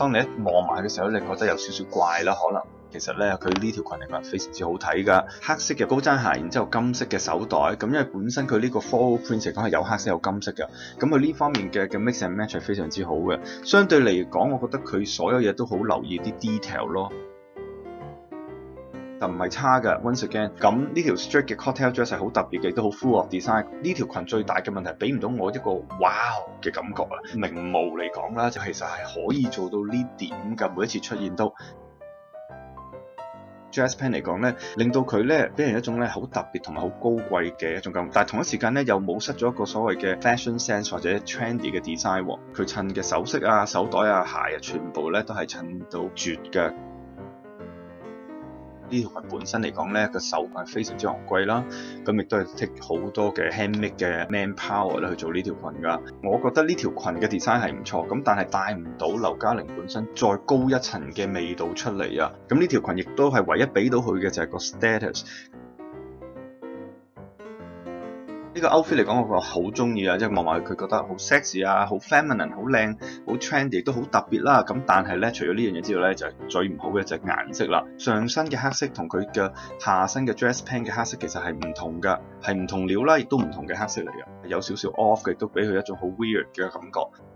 當你一望埋嘅時候，你覺得有少少怪啦，可能。其實咧，佢呢條裙嚟講非常之好睇㗎，黑色嘅高踭鞋，然之後金色嘅手袋，咁因為本身佢呢個 floral print 嚟講係有黑色有金色嘅，咁佢呢方面嘅 mix and match 係非常之好嘅。相對嚟講，我覺得佢所有嘢都好留意啲 detail 咯，就唔係差㗎。Once again，咁呢條 straight 嘅 cocktail dress 係好特別嘅，亦都好 full of design。呢條裙最大嘅問題俾唔到我一個 wow 嘅感覺啊！名模嚟講啦，就其實係可以做到呢點㗎，每一次出現都。Jazz pen 嚟講咧，令到佢咧俾人一種咧好特別同埋好高貴嘅一種感覺，但係同一時間咧又冇失咗一個所謂嘅 fashion sense 或者 trendy 嘅 design 喎。佢襯嘅首飾啊、手袋啊、鞋啊，全部咧都係襯到絕嘅。呢條裙本身嚟講咧，個手係非常之昂貴啦，咁亦都係 take 好多嘅 handmade 嘅 manpower 咧去做呢條裙噶。我覺得呢條裙嘅 design 係唔錯，咁但係帶唔到劉嘉玲本身再高一層嘅味道出嚟啊。咁呢條裙亦都係唯一俾到佢嘅就係個 status。呢個 outfit 嚟講，我好中意啊！即係望埋佢覺得好 sexy 啊，好 feminine， 好靚，好 trendy， 都好特別啦。咁但係咧，除咗呢樣嘢之外咧，就係最唔好嘅就係顏色啦。上身嘅黑色同佢嘅下身嘅 dress pant 嘅黑色其實係唔同㗎，係唔同料啦，亦都唔同嘅黑色嚟嘅，有少少 off 嘅，亦都俾佢一種好 weird 嘅感覺。